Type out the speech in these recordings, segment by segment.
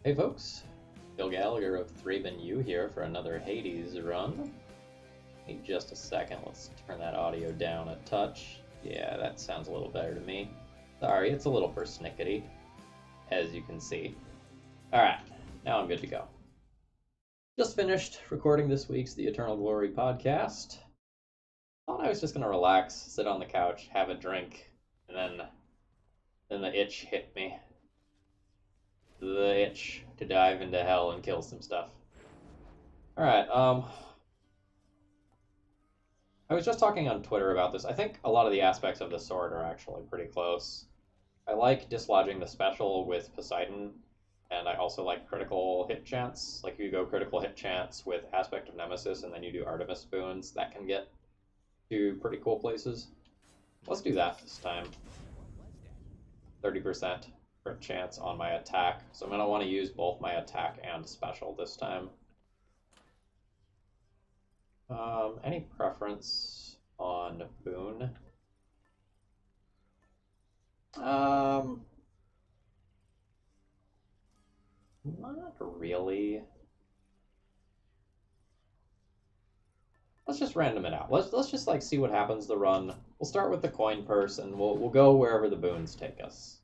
Hey folks, Bill Gallagher of ThrabenU here for another Hades run. Give me just a second, let's turn that audio down a touch. Yeah, that sounds a little better to me. Sorry, it's a little persnickety, as you can see. Alright, now I'm good to go. Just finished recording this week's The Eternal Glory podcast. Thought I was just gonna relax, sit on the couch, have a drink, and then the itch hit me. The itch to dive into hell and kill some stuff. Alright, I was just talking on Twitter about this. I think a lot of the aspects of the sword are actually pretty close. I like dislodging the special with Poseidon, and I also like critical hit chance. Like, you go critical hit chance with Aspect of Nemesis, and then you do Artemis boons. That can get to pretty cool places. Let's do that this time. 30% crit chance on my attack. So I'm going to want to use both my attack and special this time. Any preference on boon? Not really. Let's just random it out. Let's just like see what happens the run. We'll start with the coin purse and we'll go wherever the boons take us.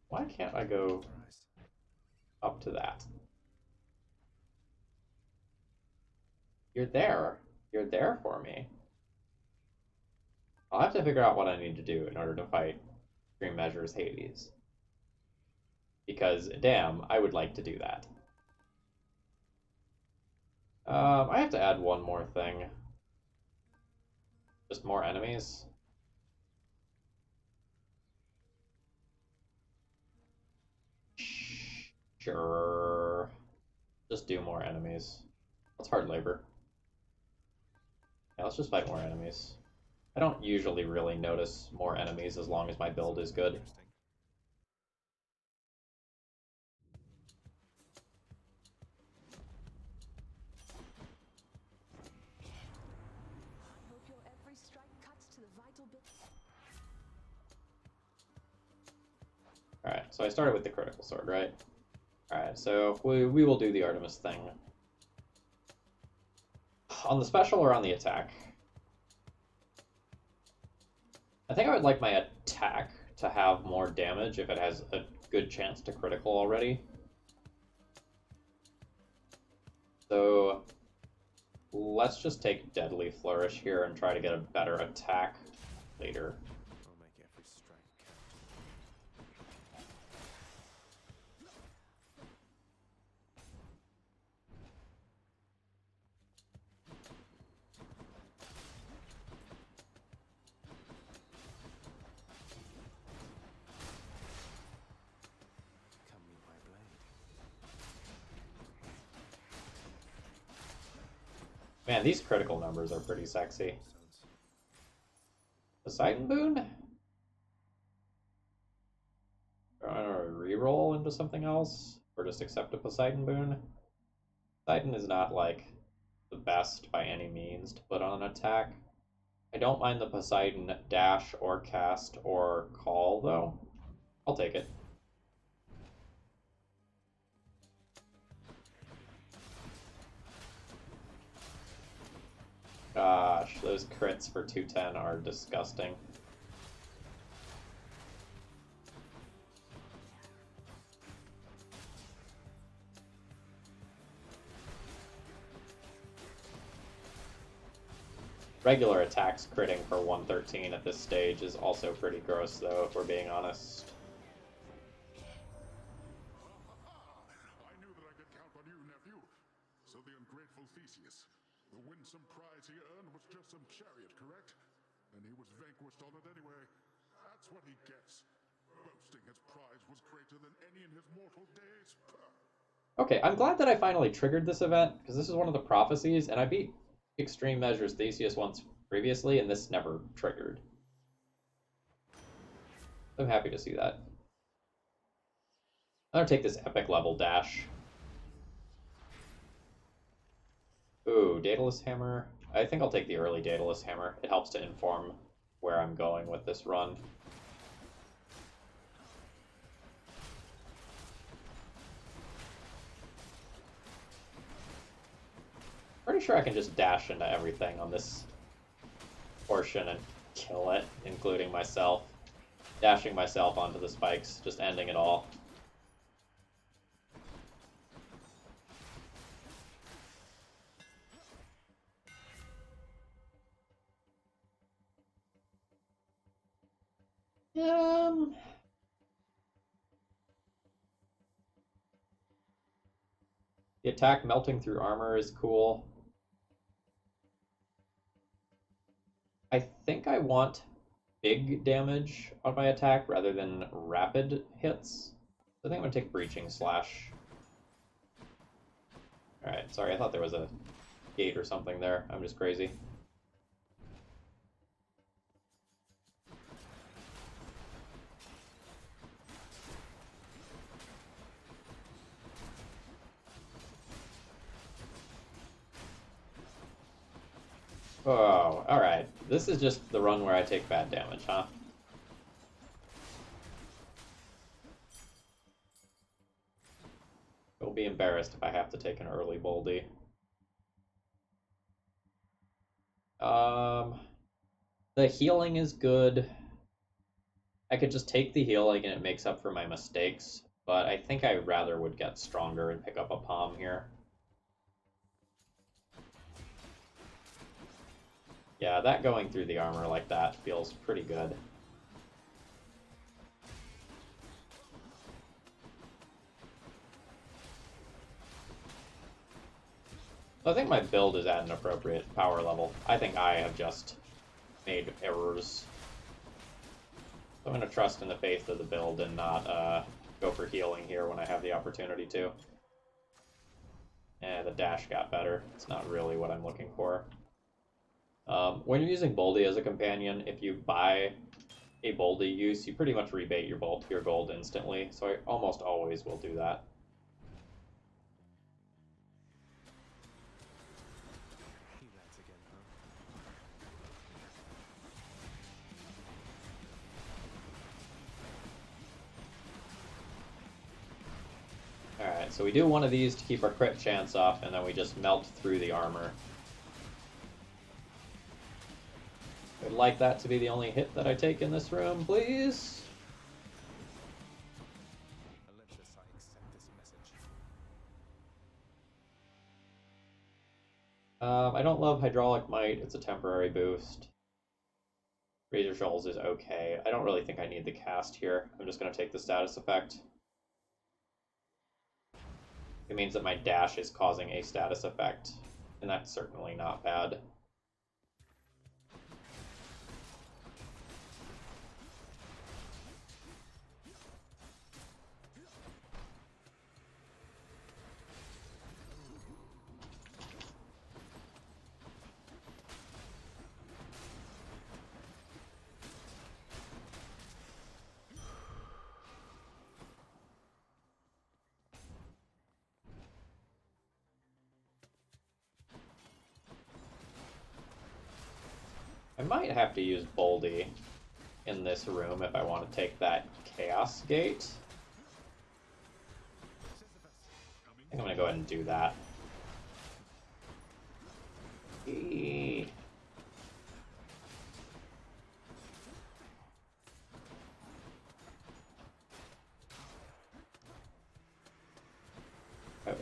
Why can't I go up to that? You're there. You're there for me. I'll have to figure out what I need to do in order to fight Extreme Measures Hades. Because, damn, I would like to do that. I have to add one more thing. Just more enemies. Sure. Just do more enemies. That's hard labor. Yeah, let's just fight more enemies. I don't usually really notice more enemies as long as my build is good. Alright, so I started with the critical sword, right? Alright, so we will do the Artemis thing. On the special or on the attack? I think I would like my attack to have more damage if it has a good chance to critical already. So let's just take Deadly Flourish here and try to get a better attack later. Man, these critical numbers are pretty sexy. Poseidon boon? Trying to reroll into something else? Or just accept a Poseidon boon? Poseidon is not, like, the best by any means to put on an attack. I don't mind the Poseidon dash or cast or call, though. I'll take it. Gosh, those crits for 210 are disgusting. Regular attacks critting for 113 at this stage is also pretty gross, though, if we're being honest. I knew that I could count on you, nephew. So the ungrateful Theseus, the winsome prize he earned was just some chariot, correct? And he was vanquished on it anyway. That's what he gets. Boasting his prize was greater than any in his mortal days. Okay, I'm glad that I finally triggered this event, because this is one of the prophecies, and I beat Extreme Measures Theseus once previously, and this never triggered. I'm happy to see that. I'm gonna take this epic level dash. Ooh, Daedalus Hammer. I think I'll take the early Daedalus Hammer. It helps to inform where I'm going with this run. Pretty sure I can just dash into everything on this portion and kill it, including myself. Dashing myself onto the spikes, just ending it all. The attack melting through armor is cool. I think I want big damage on my attack rather than rapid hits. I think I'm going to take Breaching Slash. Alright, sorry, I thought there was a gate or something there. I'm just crazy. Oh, alright. This is just the run where I take bad damage, huh? I'll be embarrassed if I have to take an early Boldy. The healing is good. I could just take the healing and it makes up for my mistakes, but I think I rather would get stronger and pick up a palm here. Yeah, that going through the armor like that feels pretty good. I think my build is at an appropriate power level. I think I have just made errors. So I'm going to trust in the faith of the build and not go for healing here when I have the opportunity to. The dash got better. It's not really what I'm looking for. When you're using Boldy as a companion, if you buy a Boldy use, you pretty much rebate your gold instantly, so I almost always will do that. Alright, so we do one of these to keep our crit chance up, and then we just melt through the armor. I'd like that to be the only hit that I take in this room, please. I don't love Hydraulic Might. It's a temporary boost. Razor Shoals is okay. I don't really think I need the cast here. I'm just going to take the status effect. It means that my dash is causing a status effect, and that's certainly not bad. I might have to use Boldy in this room if I want to take that Chaos Gate. I think I'm going to go ahead and do that.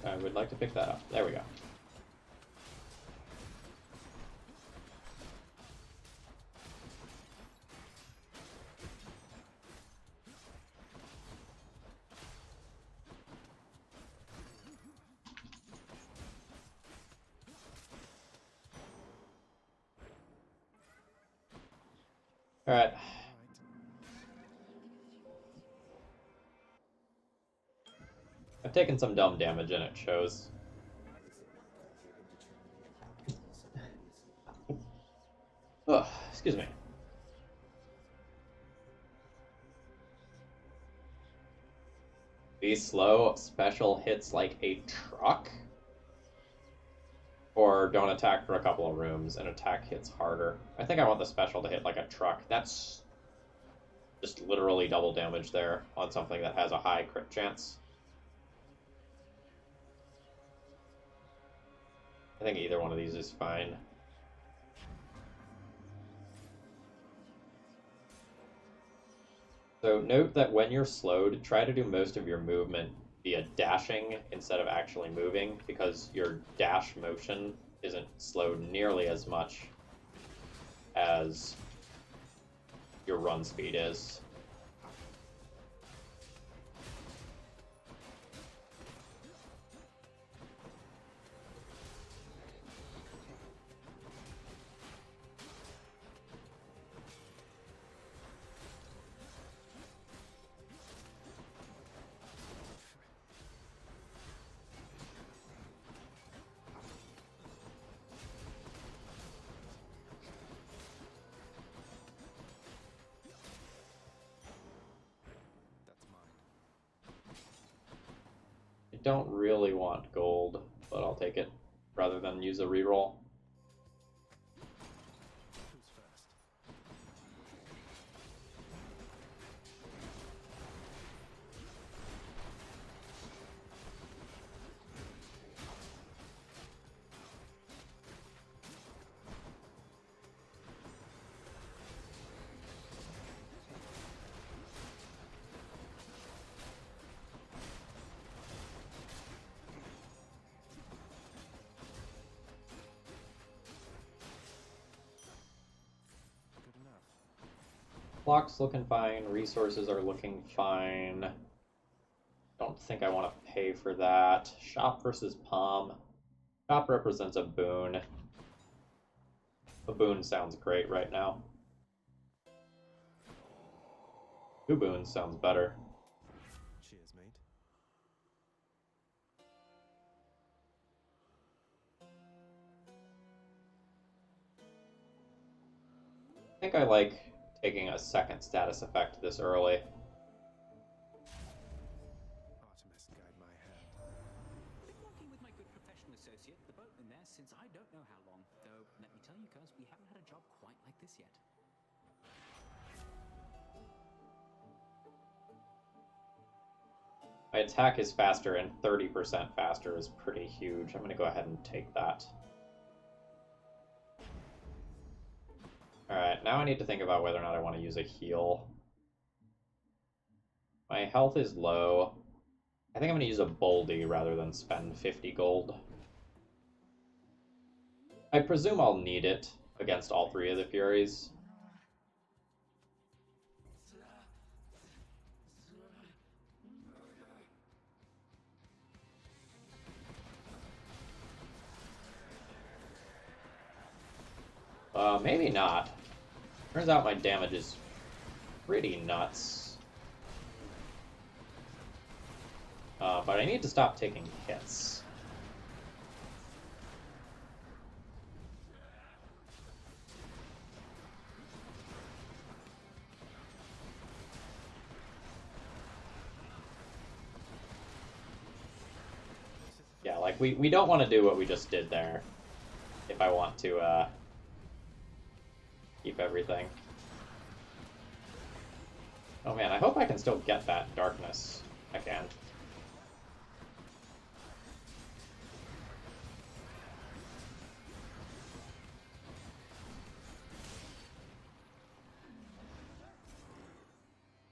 I would like to pick that up. There we go. Alright. I've taken some dumb damage and it shows. Oh, excuse me. Be slow, special hits like a truck. Or don't attack for a couple of rooms and attack hits harder. I think I want the special to hit like a truck. That's just literally double damage there on something that has a high crit chance. I think either one of these is fine. So note that when you're slowed, try to do most of your movement via dashing instead of actually moving, because your dash motion isn't slowed nearly as much as your run speed is. Don't really want gold, but I'll take it rather than use a reroll. Clock's looking fine, resources are looking fine. Don't think I want to pay for that. Shop versus Palm. Shop represents a boon. A boon sounds great right now. Two boons sounds better. Cheers, mate. I think I like taking a second status effect this early. Artemis, guide my hand. Been working with my good professional associate, the boatman there, since I don't know how long. Though, let me tell you, cuz, we haven't had a job quite like this yet. My attack is faster, and 30% faster is pretty huge. I'm going to go ahead and take that. Alright, now I need to think about whether or not I want to use a heal. My health is low. I think I'm going to use a Boldy rather than spend 50 gold. I presume I'll need it against all three of the Furies. Maybe not. Turns out my damage is pretty nuts. But I need to stop taking hits. Yeah, like, we don't want to do what we just did there if I want to, keep everything. Oh man, I hope I can still get that darkness. I can.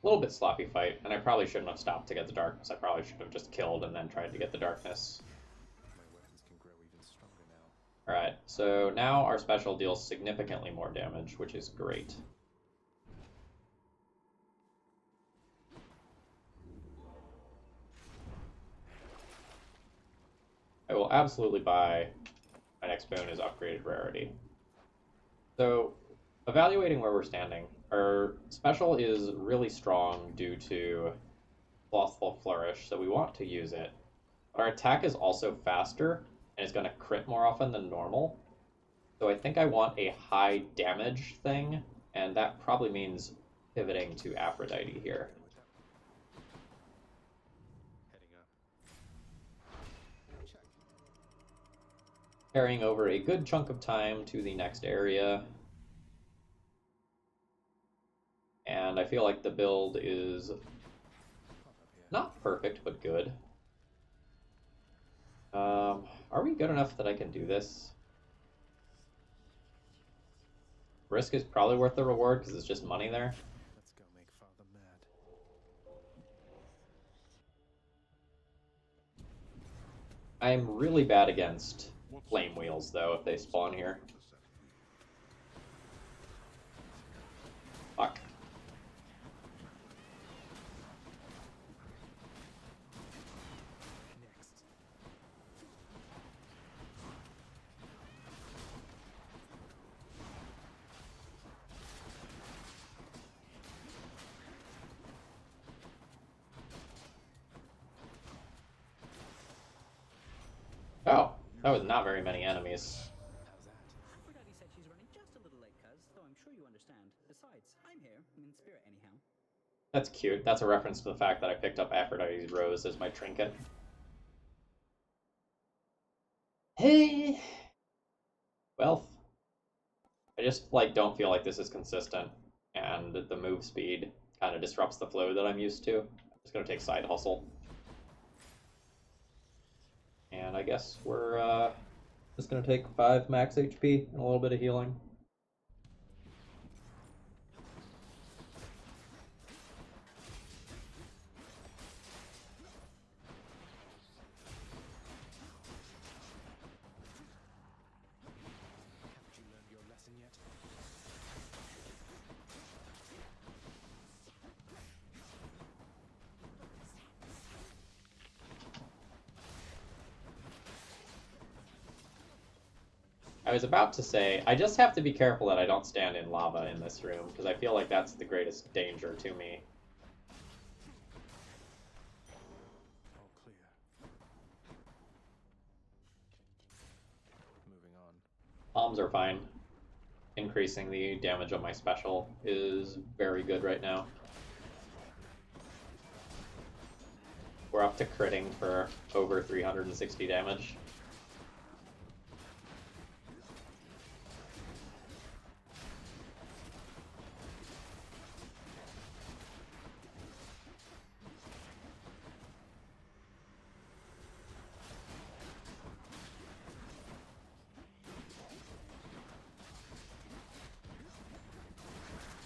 A little bit sloppy fight, and I probably shouldn't have stopped to get the darkness. I probably should have just killed and then tried to get the darkness. My weapons can grow even stronger now. Alright, so now our special deals significantly more damage, which is great. I will absolutely buy my next boon is upgraded rarity. So, evaluating where we're standing, our special is really strong due to Slothful Flourish, so we want to use it. Our attack is also faster, and it's going to crit more often than normal. So I think I want a high damage thing, and that probably means pivoting to Aphrodite here. Heading up. Check. Carrying over a good chunk of time to the next area. And I feel like the build is not perfect, but good. Are we good enough that I can do this? Risk is probably worth the reward because it's just money there. Let's go make father mad. I'm really bad against flame wheels, though, if they spawn here. Fuck. Next. Oh, that was not very many enemies. How's that? Aphrodite said she's running just a little late, cuz, though I'm sure you understand. Besides, I'm here, in spirit anyhow. That's cute. That's a reference to the fact that I picked up Aphrodite's rose as my trinket. Hey! Well, I just, like, don't feel like this is consistent, and the move speed kind of disrupts the flow that I'm used to. I'm just gonna take Side Hustle. And I guess we're just gonna take 5 max HP and a little bit of healing. Haven't you learned your lesson yet? I was about to say, I just have to be careful that I don't stand in lava in this room, because I feel like that's the greatest danger to me. All clear. Moving on. Bombs are fine. Increasing the damage on my special is very good right now. We're up to critting for over 360 damage.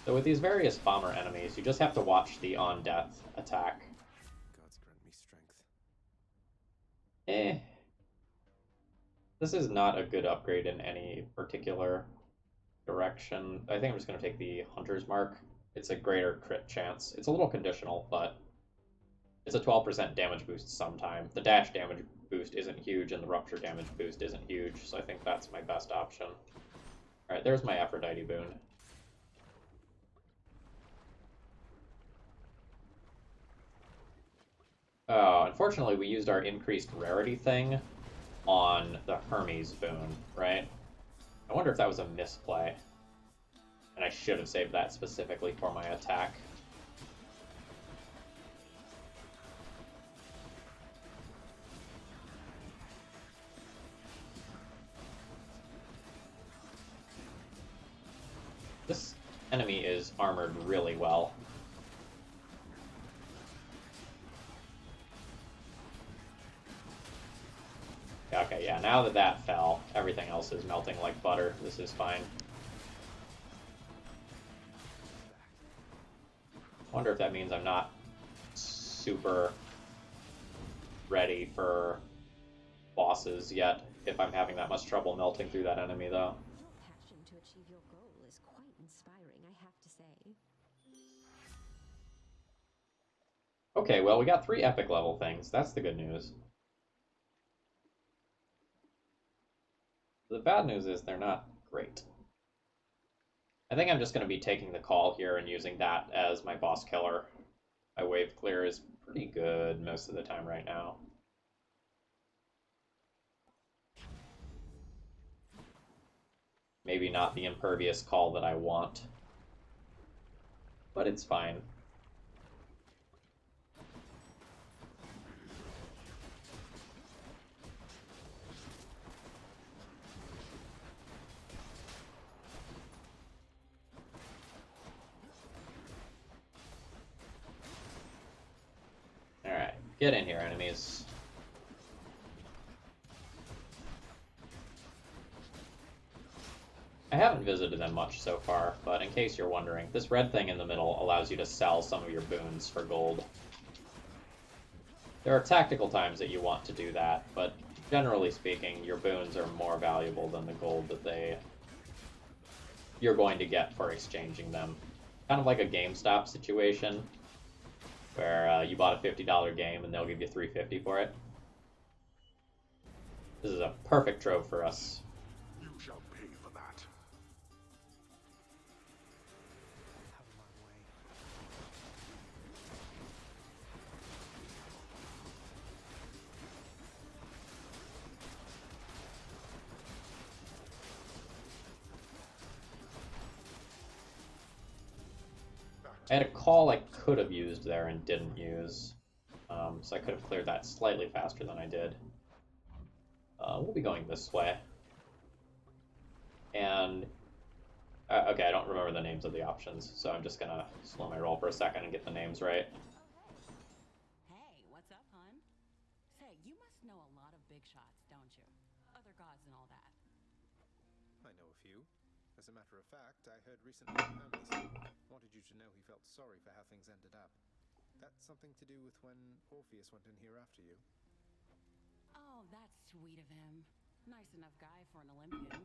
So with these various bomber enemies, you just have to watch the on-death attack. Gods grant me strength. This is not a good upgrade in any particular direction. I think I'm just going to take the Hunter's Mark. It's a greater crit chance. It's a little conditional, but it's a 12% damage boost sometime. The dash damage boost isn't huge, and the rupture damage boost isn't huge, so I think that's my best option. Alright, there's my Aphrodite boon. Unfortunately, we used our increased rarity thing on the Hermes boon, right? I wonder if that was a misplay. And I should have saved that specifically for my attack. This enemy is armored really well. Okay, yeah, now that that fell, everything else is melting like butter. This is fine. Wonder if that means I'm not super ready for bosses yet, if I'm having that much trouble melting through that enemy, though. Your passion to achieve your goal is quite inspiring, I have to say. Okay, well, we got 3 epic level things. That's the good news. The bad news is they're not great. I think I'm just going to be taking the call here and using that as my boss killer. My wave clear is pretty good most of the time right now. Maybe not the impervious call that I want, but it's fine. Get in here, enemies. I haven't visited them much so far, but in case you're wondering, this red thing in the middle allows you to sell some of your boons for gold. There are tactical times that you want to do that, but generally speaking, your boons are more valuable than the gold that you're going to get for exchanging them. Kind of like a GameStop situation, where you bought a $50 game and they'll give you $3.50 for it. This is a perfect trove for us. You shall pay for that. Have my way. I had a call I could have used there and didn't use, so I could have cleared that slightly faster than I did. We'll be going this way. And, okay, I don't remember the names of the options, so I'm just gonna slow my roll for a second and get the names right. Hey, what's up, hon? Say, you must know a lot of big shots, don't you? Other gods and all that. I know a few. As a matter of fact, I heard recently Hermes wanted you to know he felt sorry for how things ended up. That's something to do with when Orpheus went in here after you. Oh, that's sweet of him. Nice enough guy for an Olympian.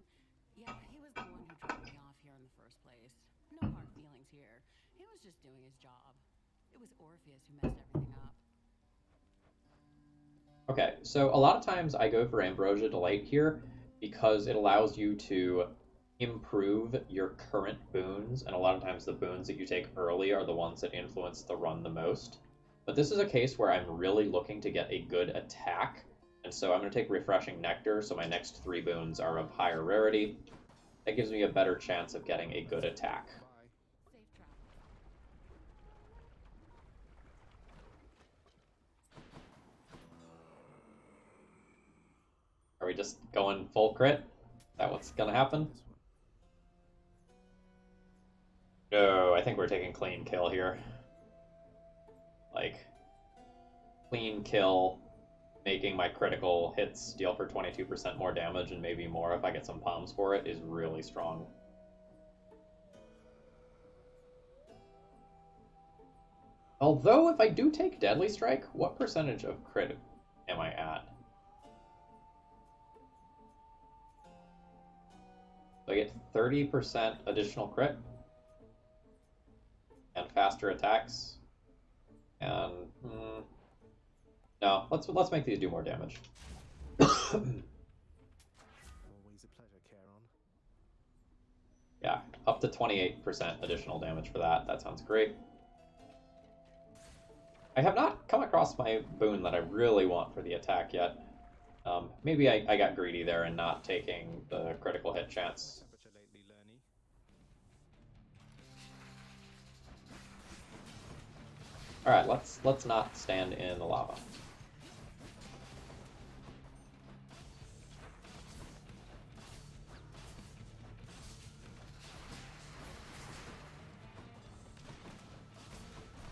Yeah, he was the one who dropped me off here in the first place. No hard feelings here. He was just doing his job. It was Orpheus who messed everything up. Okay, so a lot of times I go for Ambrosia Delight here because it allows you to improve your current boons, and a lot of times the boons that you take early are the ones that influence the run the most. But this is a case where I'm really looking to get a good attack, and so I'm going to take Refreshing Nectar, so my next 3 boons are of higher rarity. That gives me a better chance of getting a good attack. Bye. Safe travel. Are we just going full crit? Is that what's going to happen? This one. No, I think we're taking clean kill here. Like, clean kill, making my critical hits deal for 22% more damage and maybe more if I get some palms for it is really strong. Although, if I do take Deadly Strike, what percentage of crit am I at? So I get 30% additional crit and faster attacks. And no, let's make these do more damage. Always a pleasure, Charon. Yeah, up to 28% additional damage for that. That sounds great. I have not come across my boon that I really want for the attack yet. Maybe I got greedy there and not taking the critical hit chance. Temperature lately, Lerny. Alright, let's not stand in the lava.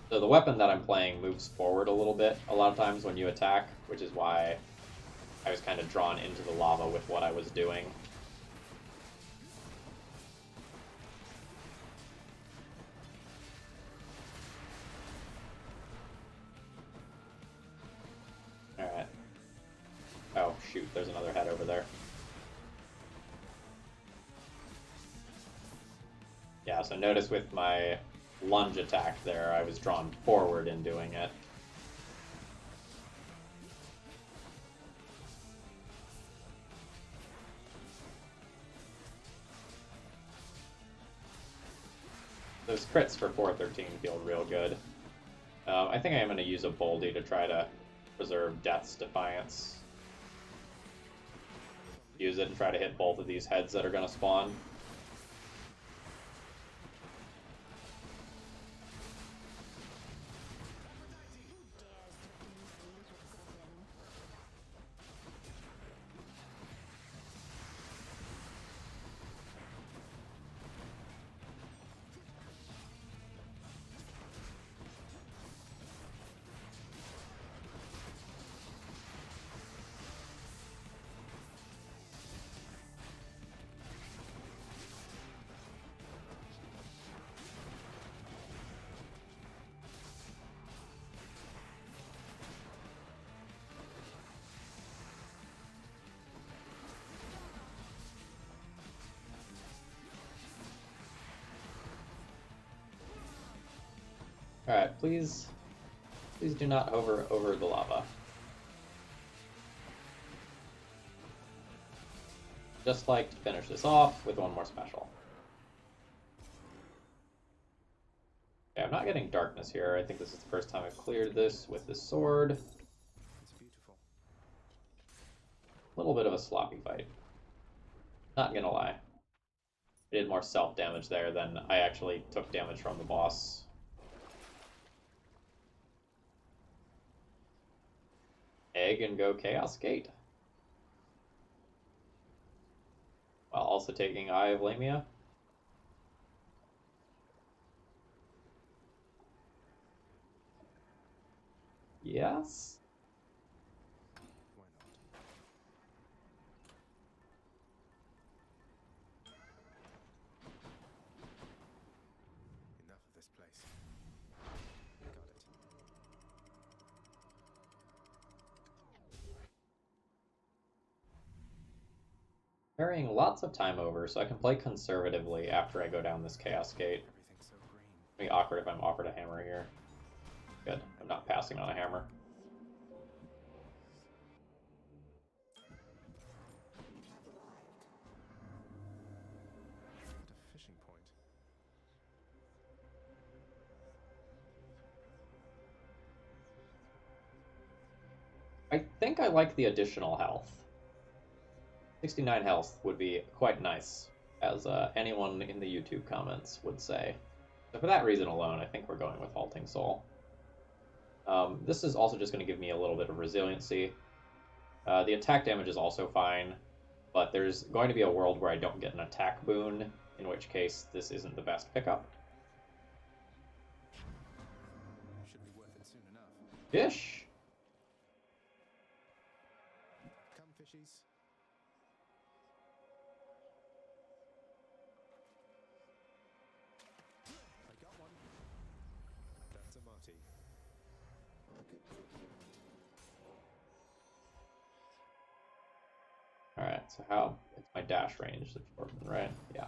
So the weapon that I'm playing moves forward a little bit a lot of times when you attack, which is why I was kind of drawn into the lava with what I was doing. Alright. Oh, shoot, there's another head over there. Yeah, so notice with my lunge attack there, I was drawn forward in doing it. Those crits for 413 feel real good. I think I am going to use a Boldy to try to preserve Death's Defiance. Use it and try to hit both of these heads that are going to spawn. Alright, please do not hover over the lava. Just like to finish this off with one more special. Okay, I'm not getting darkness here. I think this is the first time I've cleared this with this sword. It's beautiful. A little bit of a sloppy fight. Not gonna lie. I did more self-damage there than I actually took damage from the boss. Egg and go Chaos Gate. While also taking Eye of Lamia. Yes? Why not? Enough of this place. Got it. Carrying lots of time over, so I can play conservatively after I go down this Chaos Gate. Everything's so green. It'd be awkward if I'm offered a hammer here. Good. I'm not passing on a hammer. At a fishing point. I think I like the additional health. 69 health would be quite nice, as anyone in the YouTube comments would say. So for that reason alone, I think we're going with Halting Soul. This is also just going to give me a little bit of resiliency. The attack damage is also fine, but there's going to be a world where I don't get an attack boon, in which case this isn't the best pickup. Should be worth it soon enough. Fish! Come, fishies. I got one. That's a Marty. Alright, so how... It's my dash range that's important, right? Yeah.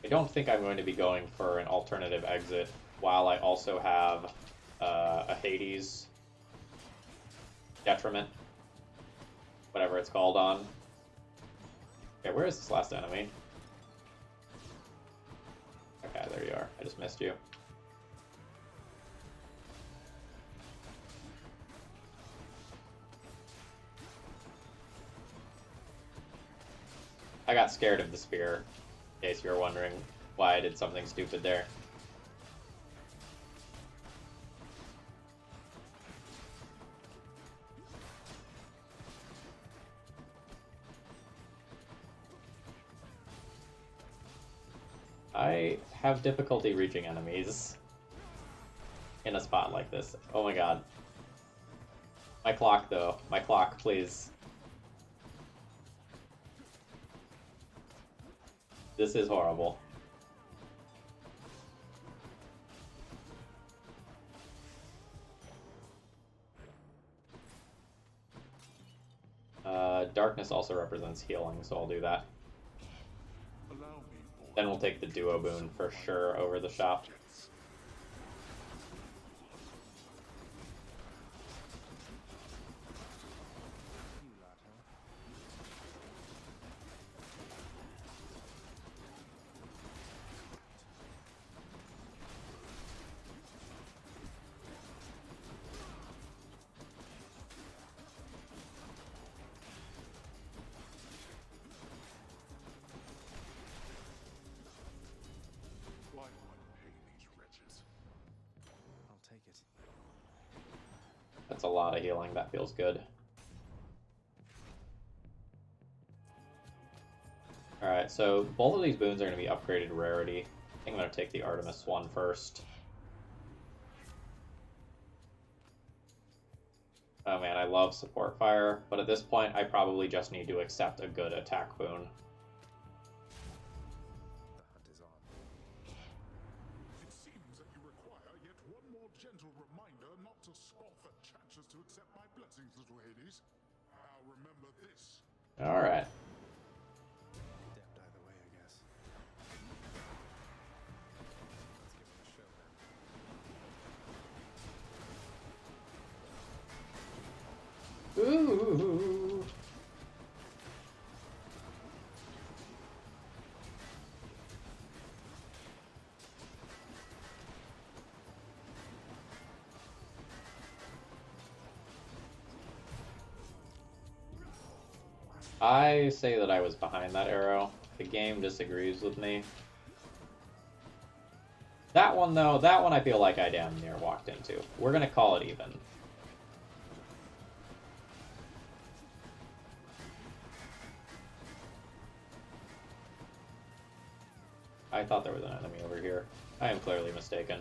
I don't think I'm going to be going for an alternative exit while I also have a Hades detriment, whatever it's called on. Okay, where is this last enemy? Okay, there you are. I just missed you. I got scared of the spear, in case you were wondering why I did something stupid there. I have difficulty reaching enemies in a spot like this. Oh my god. My clock, though. My clock, please. This is horrible. Darkness also represents healing, so I'll do that. Allow me, boy. Then we'll take the duo boon for sure over the shop. You lad, huh? Why do I pay these wretches? I'll take it. That's a lot of healing. That feels good. Alright, so both of these boons are going to be upgraded rarity. I think I'm going to take the Artemis one first. Oh man, I love support fire, but at this point I probably just need to accept a good attack boon. The hunt is on. It seems that you require yet one more gentle reminder not to scoff at chances to accept my blessings, little Hades. Now remember this. Alright. Damned Ooh. I say that I was behind that arrow. The game disagrees with me. That one, though, that one I feel like I damn near walked into. We're gonna call it even. I thought there was an enemy over here. I am clearly mistaken.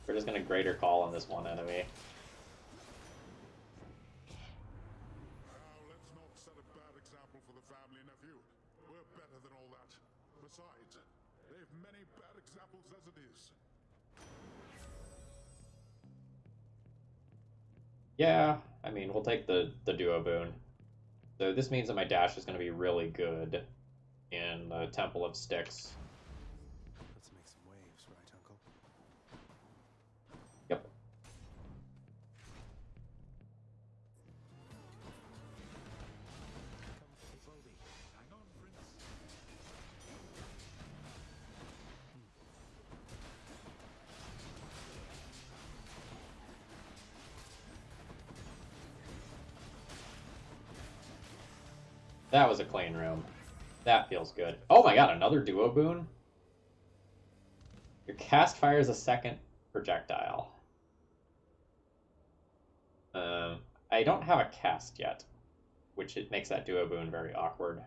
We're just gonna greater call on this one enemy. Now, let's not set a bad example for the family, nephew. We're better than all that. Besides, they've many bad examples as it is. Yeah, I mean, we'll take the duo boon. So this means that my dash is going to be really good in the Temple of STYX. Let's make some waves, right, Uncle? Yep. Come slowly. Hang on, Prince. That was a clean room. That feels good. Oh my god, another duo boon? Your cast fires a second projectile. I don't have a cast yet, which it makes that duo boon very awkward.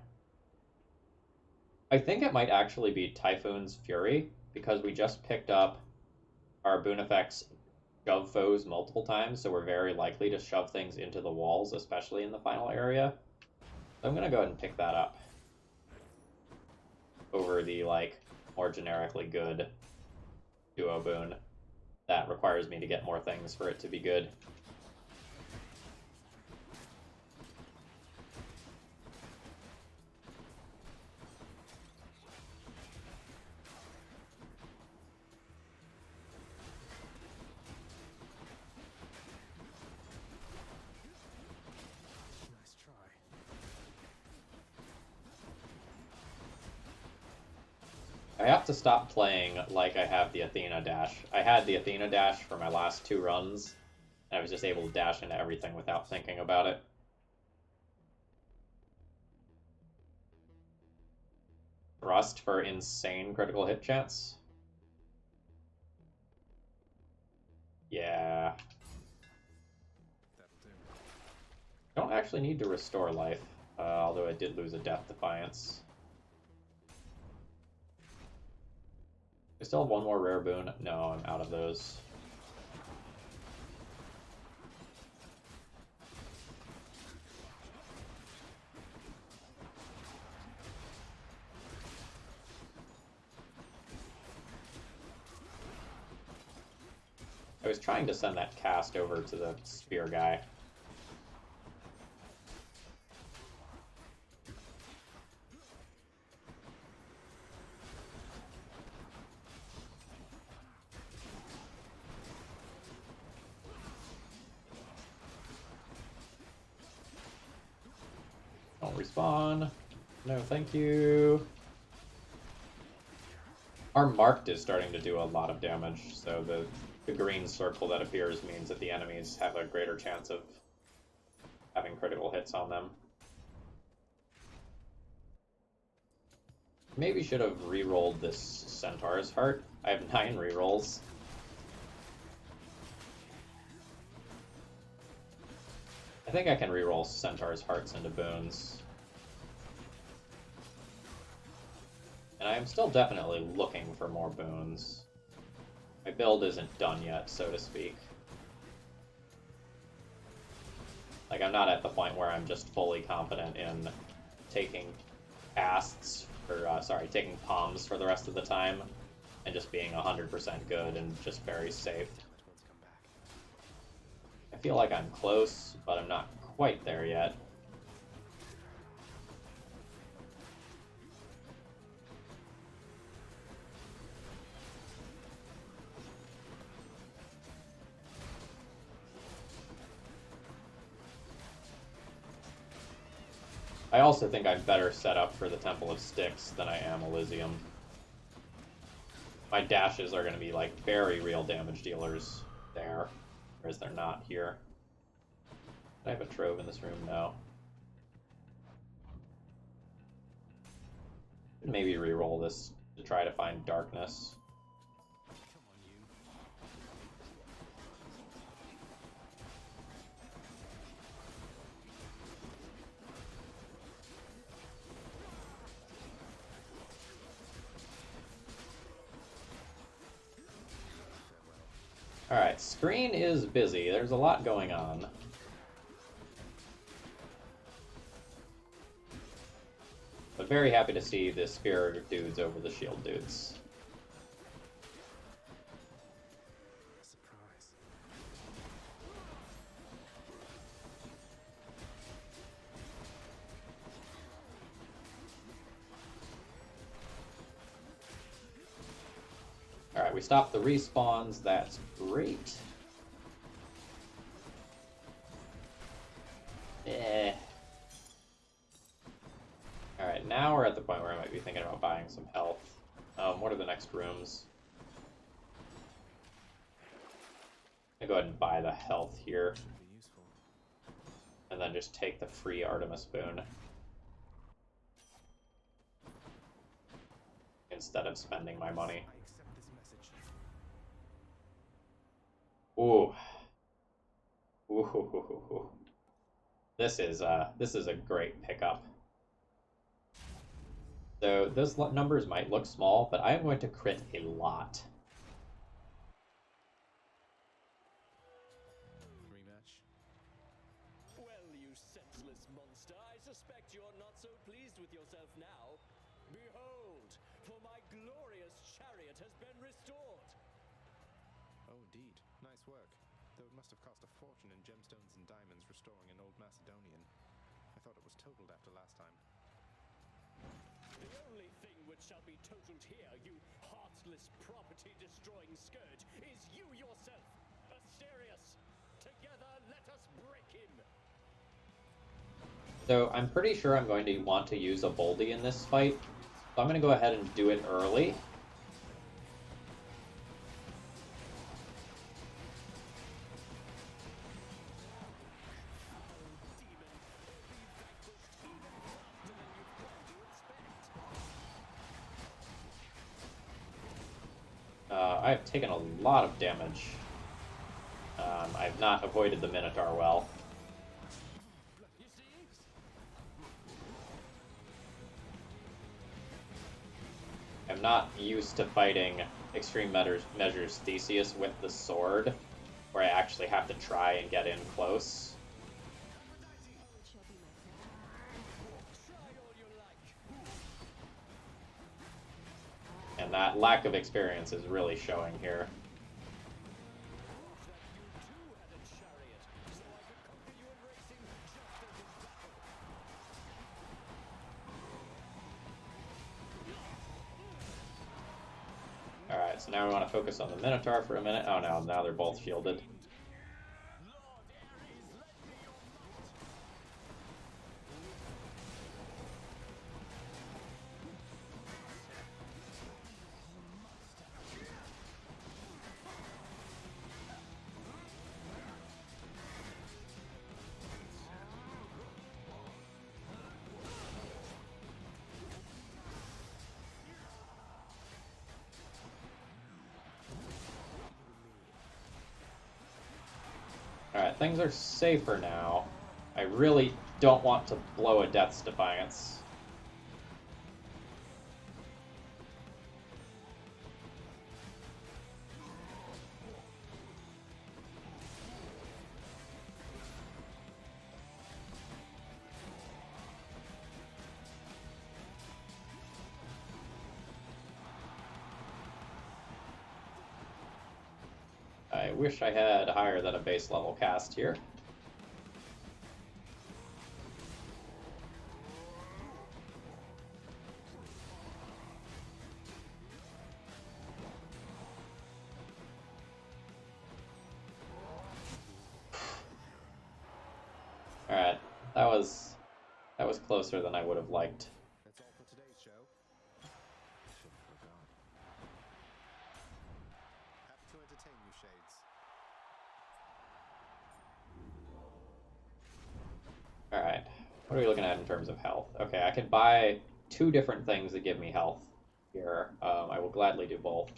I think it might actually be Typhoon's Fury, because we just picked up our boon effects shove foes multiple times, so we're very likely to shove things into the walls, especially in the final area. So I'm gonna go ahead and pick that up over the, like, more generically good duo boon. That requires me to get more things for it to be good. Nice try. I have to stop playing like I have the Athena dash. I had the Athena dash for my last 2 runs, and I was just able to dash into everything without thinking about it. Thrust for insane critical hit chance. Yeah. That'll do. Don't actually need to restore life, although I did lose a Death Defiance. I still have one more rare boon. No, I'm out of those. I was trying to send that cast over to the spear guy. Don't respawn. No, thank you. Our marked is starting to do a lot of damage, so the green circle that appears means that the enemies have a greater chance of having critical hits on them. Maybe should have re-rolled this Centaur's Heart. I have 9 re-rolls. I think I can re-roll Centaur's Hearts into boons. And I am still definitely looking for more boons. My build isn't done yet, so to speak. Like, I'm not at the point where I'm just fully confident in taking casts, or, taking palms for the rest of the time, and just being 100% good and just very safe. Let's come back. I feel like I'm close, but I'm not quite there yet. I also think I'm better set up for the Temple of STYX than I am Elysium. My dashes are going to be like very real damage dealers there, whereas they're not here. Do I have a trove in this room? No. Maybe re-roll this to try to find darkness. Come on, you. Alright, screen is busy. There's a lot going on. But very happy to see the spear dudes over the shield dudes. Surprise. Alright, we stopped the respawns. That's great. Alright, now we're at the point where I might be thinking about buying some health. What are the next rooms? I'm gonna go ahead and buy the health here. Should be useful. And then just take the free Artemis boon. Instead of spending my money. I accept this message. Ooh. Ooh. This is a great pickup. So those numbers might look small, but I am going to crit a lot. Rematch. Well, you senseless monster, I suspect you're not so pleased with yourself now. Behold, for my glorious chariot has been restored. Oh, indeed. Nice work. Though it must have cost a fortune in gemstones and diamonds restoring an old Macedonian. I thought it was totaled after last time. The only thing which shall be totaled here, you heartless property-destroying scourge, is you yourself, Asterius. Together, let us break him. So I'm pretty sure I'm going to want to use a Boldy in this fight. So I'm going to go ahead and do it early. I have taken a lot of damage. I have not avoided the Minotaur well. I'm not used to fighting Extreme Measures Theseus with the sword, where I actually have to try and get in close. And that lack of experience is really showing here. Alright, so now we want to focus on the Minotaur for a minute. Oh no, now they're both shielded. Alright, things are safer now. I really don't want to blow a Death's Defiance. I wish I had higher than a base level cast here. Alright, that was was closer than I would have liked. That's all for today's show. Should have forgot. Happy to entertain you, Shades. Alright, what are we looking at in terms of health? Okay, I can buy 2 different things that give me health here. I will gladly do both.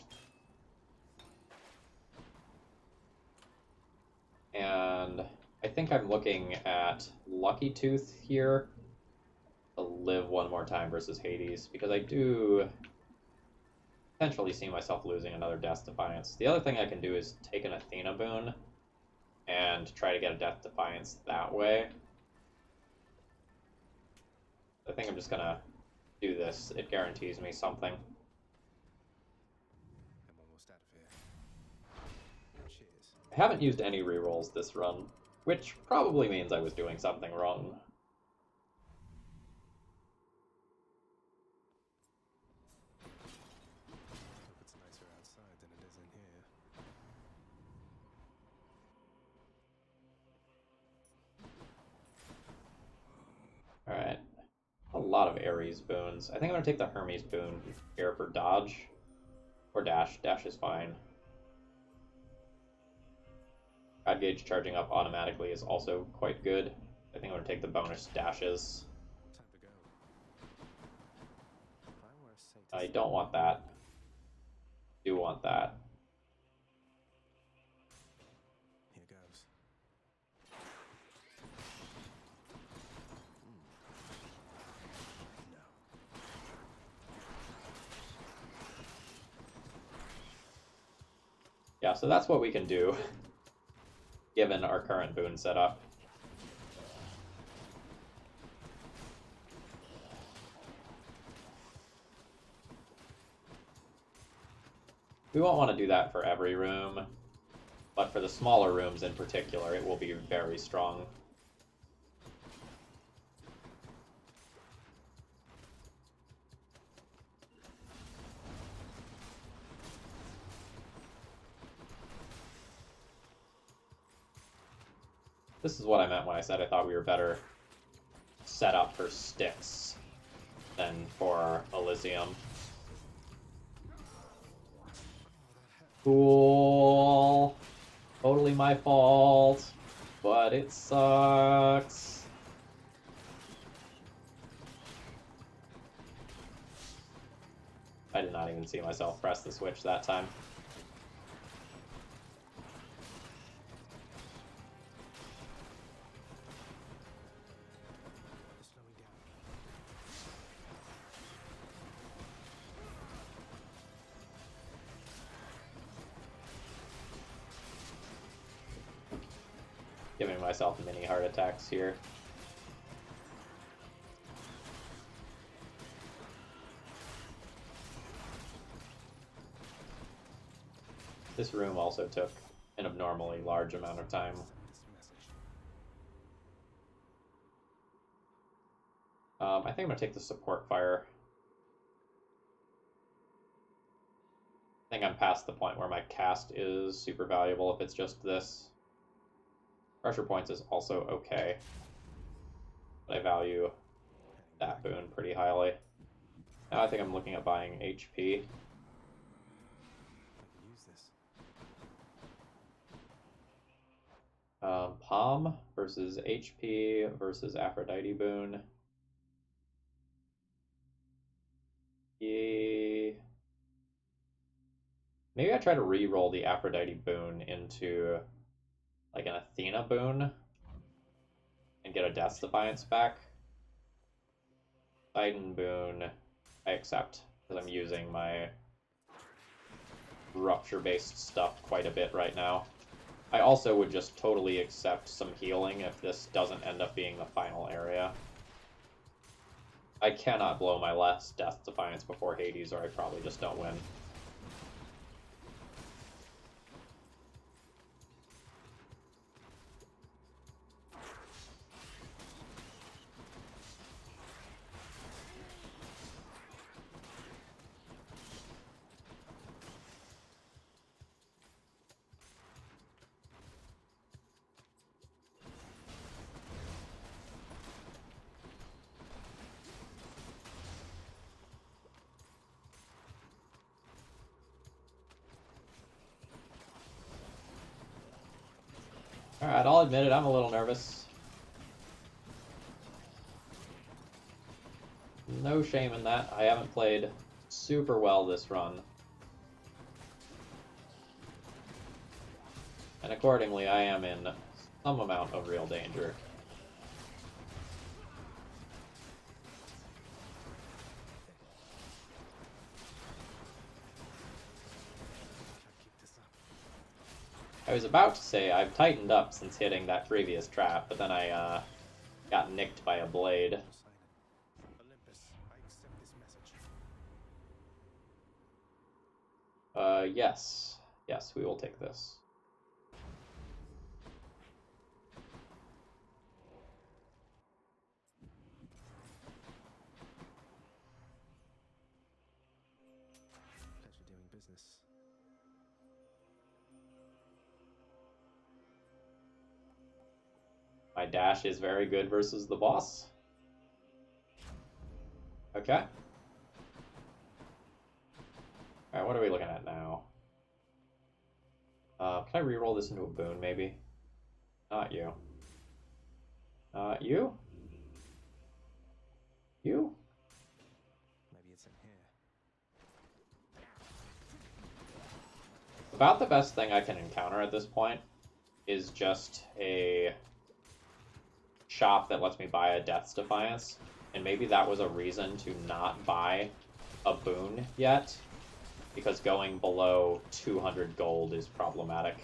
And I think I'm looking at Lucky Tooth here to live one more time versus Hades, because I do potentially see myself losing another Death Defiance. The other thing I can do is take an Athena boon and try to get a Death Defiance that way. I think I'm just gonna do this. It guarantees me something. I'm almost out of here. Cheers. I haven't used any rerolls this run, which probably means I was doing something wrong. Hope it's nicer outside than it is in here. Alright. A lot of Ares boons. I think I'm going to take the Hermes boon here for dodge. Or dash. Dash is fine. Rad gauge charging up automatically is also quite good. I think I'm going to take the bonus dashes. Time to go. If I were a Satyr, I don't want that. Do want that. here goes. No. Yeah, so that's what we can do, given our current boon setup. We won't want to do that for every room, but for the smaller rooms in particular, it will be very strong. This is what I meant when I said I thought we were better set up for STYX than for ELYSIUM. Cool. Totally my fault, but it sucks. I did not even see myself press the switch that time. Slowing down. Giving myself mini heart attacks here. This room also took an abnormally large amount of time. This message. I think I'm going to take the support fire. I think I'm past the point where my cast is super valuable if it's just this. Pressure points is also okay, but I value that boon pretty highly. Now I think I'm looking at buying HP. I can use this. Palm versus HP versus Aphrodite boon. Yeah. Maybe I try to re-roll the Aphrodite boon into like an Athena boon and get a Death Defiance back. Poseidon boon I accept because I'm using my rupture-based stuff quite a bit right now. I also would just totally accept some healing if this doesn't end up being the final area. I cannot blow my last Death Defiance before Hades, or I probably just don't win. Alright, I'll admit it, I'm a little nervous. No shame in that. I haven't played super well this run. And accordingly, I am in some amount of real danger. I was about to say I've tightened up since hitting that previous trap, but then I got nicked by a blade. Olympus, I accept this message. Yes. Yes, we will take this. Pleasure doing business. My dash is very good versus the boss. Okay. Alright, what are we looking at now? Can I reroll this into a boon, maybe? Not you. You? You? Maybe it's in here. About the best thing I can encounter at this point is just a shop that lets me buy a Death's Defiance, and maybe that was a reason to not buy a boon yet, because going below 200 gold is problematic.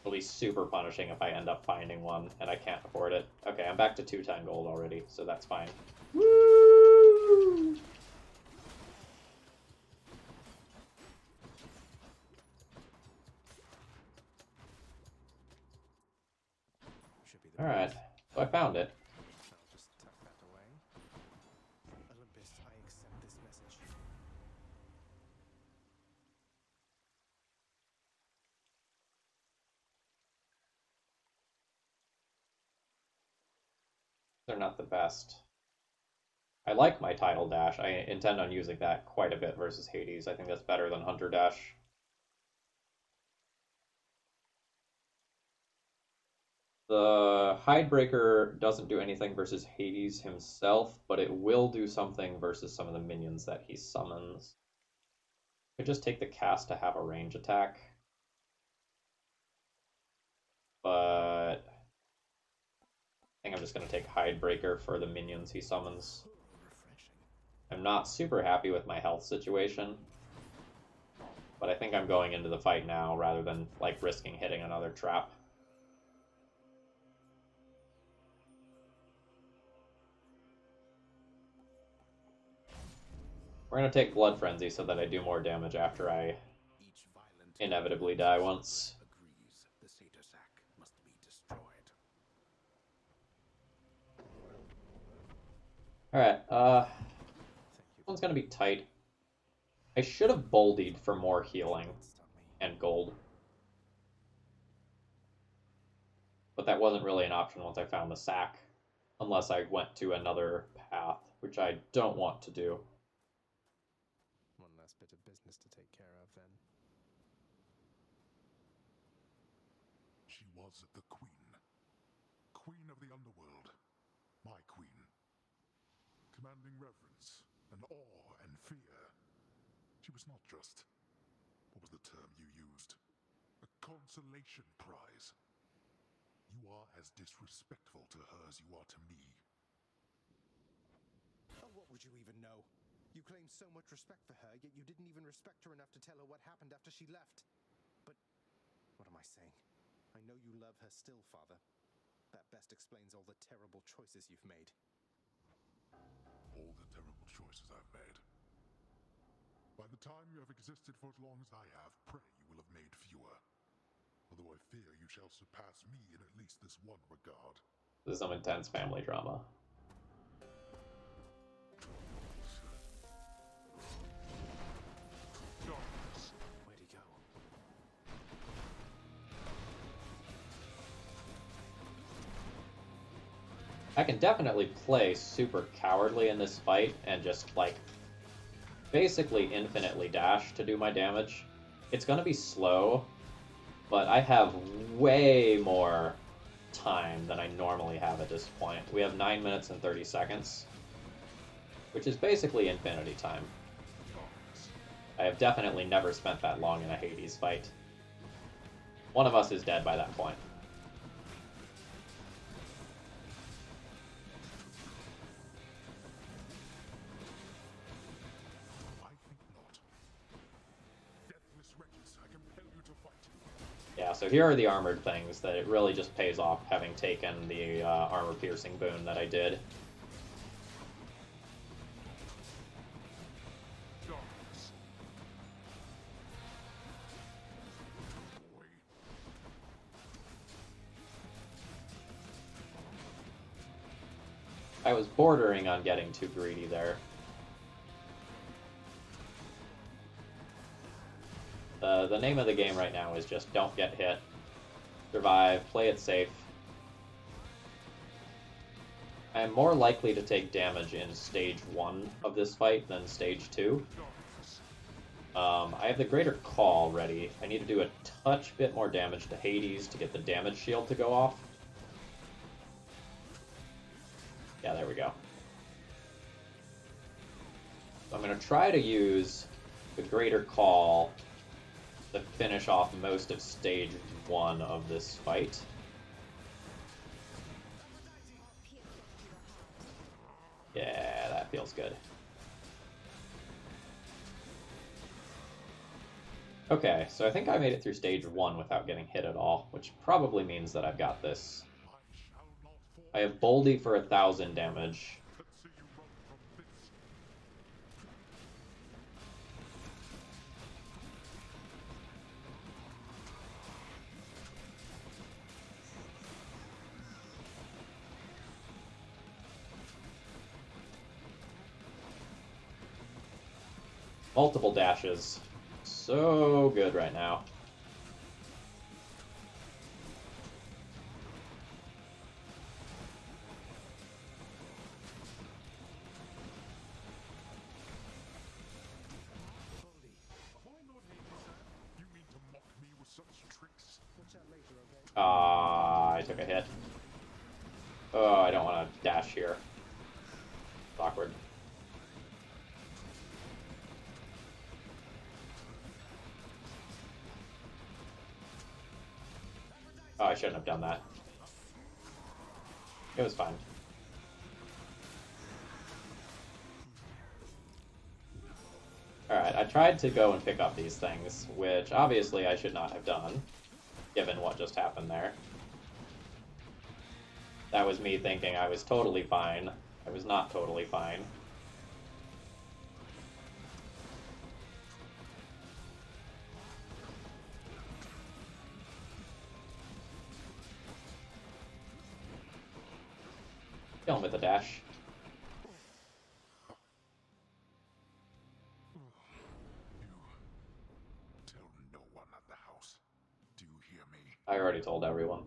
It'll be super punishing if I end up finding one and I can't afford it. Okay, I'm back to 210 gold already, so that's fine. Woo! Should be the Alright, so I found it. I'll just tuck that away. Olympus, I accept this message. They're not the best. I like my title dash. I intend on using that quite a bit versus Hades. I think that's better than Hunter Dash. The Hidebreaker doesn't do anything versus Hades himself, but it will do something versus some of the minions that he summons. I could just take the cast to have a range attack. But I think I'm just going to take Hidebreaker for the minions he summons. I'm not super happy with my health situation, but I think I'm going into the fight now rather than like risking hitting another trap. We're going to take Blood Frenzy so that I do more damage after I inevitably die once. Agrees the Satyr sack must be destroyed. Alright, this one's going to be tight. I should have boldied for more healing and gold. But that wasn't really an option once I found the sack. Unless I went to another path, which I don't want to do. One last bit of business to take care of, then. She was the queen. Queen of the underworld. My queen. Commanding reverence and awe and fear. She was not just, what was the term you used? A consolation prize. You are as disrespectful to her as you are to me. Oh, what would you even know? You claim so much respect for her, yet you didn't even respect her enough to tell her what happened after she left. But what am I saying? I know you love her still, Father. That best explains all the terrible choices you've made. All the terrible choices I've made. By the time you have existed for as long as I have, pray you will have made fewer. Although I fear you shall surpass me in at least this one regard. This is some intense family drama. Where'd he go? I can definitely play super cowardly in this fight and just, like, basically infinitely dash to do my damage. It's going to be slow, but I have way more time than I normally have at this point. We have 9 minutes and 30 seconds, which is basically infinity time. I have definitely never spent that long in a Hades fight. One of us is dead by that point. I think not. Deathless wretches, I compel you to fight. Yeah, so here are the armored things that it really just pays off having taken the armor-piercing boon that I did. Darkness. Boy. I was bordering on getting too greedy there. The name of the game right now is just don't get hit, survive, play it safe. I am more likely to take damage in stage 1 of this fight than stage 2. I have the Greater Call ready. I need to do a touch bit more damage to Hades to get the damage shield to go off. Yeah, there we go. So I'm going to try to use the Greater Call to finish off most of stage 1 of this fight. Yeah, that feels good. Okay, so I think I made it through stage 1 without getting hit at all, which probably means that I've got this. I have Boldy for 1,000 damage. Let's see you run from this. Multiple dashes. So good right now. You mean to mock me with such tricks? Watch out later, okay? Ah, I took a hit. Oh, I don't want to dash here. It's awkward. Oh, I shouldn't have done that. It was fine. Alright, I tried to go and pick up these things, which obviously I should not have done, given what just happened there. That was me thinking I was totally fine. I was not totally fine. Kill him with a dash. Tell no one at the house. Do you hear me? I already told everyone.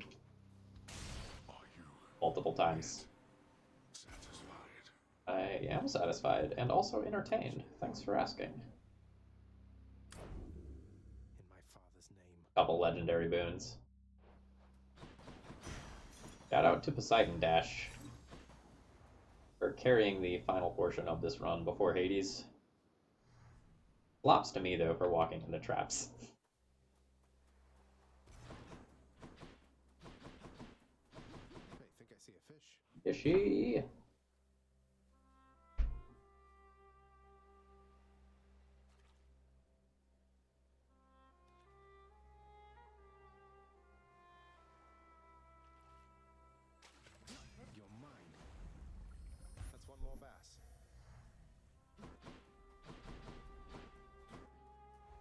Are you Multiple times. satisfied? I am satisfied and also entertained. Thanks for asking. In my father's name. Couple legendary boons. Shout out to Poseidon Dash for carrying the final portion of this run before Hades. Flops to me, though, for walking into traps. Hey, think I see a fish. Fishy! You're mine. That's one more bass.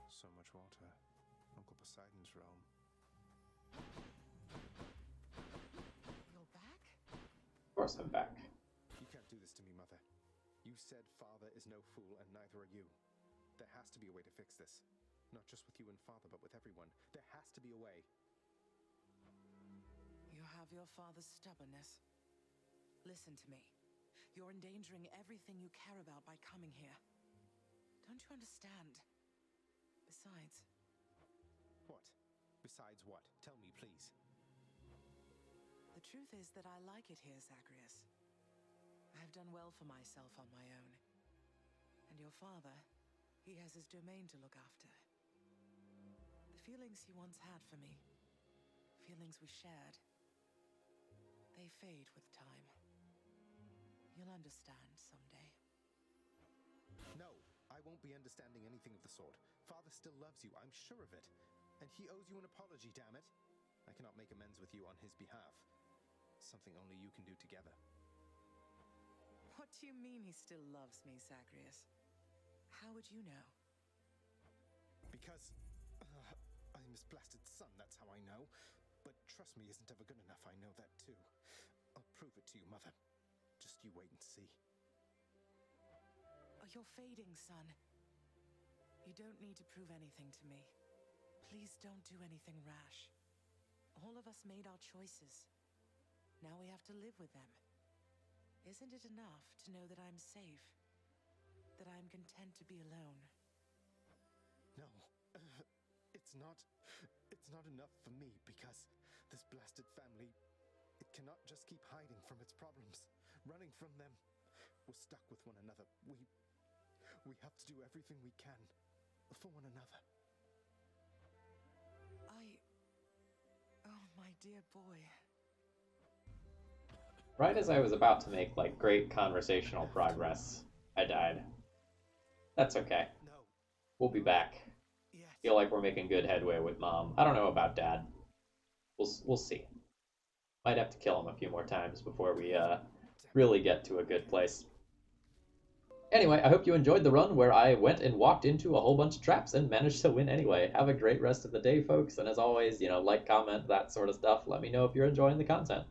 So much water. Uncle Poseidon's realm. You're back? Of course I'm back. You can't do this to me, Mother. You said father is no fool, and neither are you. There has to be a way to fix this. Not just with you and father, but with everyone. There has to be a way. You have your father's stubbornness. Listen to me. You're endangering everything you care about by coming here. Don't you understand? Besides, What? Besides what? Tell me, please. The truth is that I like it here, Zagreus. I've done well for myself on my own. And your father, he has his domain to look after. The feelings he once had for me, feelings we shared, they fade with time. You'll understand someday. No, I won't be understanding anything of the sort. Father still loves you, I'm sure of it. And he owes you an apology, damn it. I cannot make amends with you on his behalf. Something only you can do together. What do you mean he still loves me, Zagreus? How would you know? Because I'm his blasted son, that's how I know. But trust me isn't ever good enough, I know that too. I'll prove it to you, Mother. Just you wait and see. Oh, you're fading, son. You don't need to prove anything to me. Please don't do anything rash. All of us made our choices. Now we have to live with them. Isn't it enough to know that I'm safe? That I'm content to be alone? No, it's not enough for me because this blasted family, it cannot just keep hiding from its problems, running from them. We're stuck with one another. We have to do everything we can for one another. Oh, my dear boy. Right as I was about to make, like, great conversational progress, I died. That's okay. No. We'll be back. Yes. Feel like we're making good headway with Mom. I don't know about Dad. We'll see. Might have to kill him a few more times before we really get to a good place. Anyway, I hope you enjoyed the run where I went and walked into a whole bunch of traps and managed to win anyway. Have a great rest of the day, folks, and as always, like, comment, that sort of stuff. Let me know if you're enjoying the content.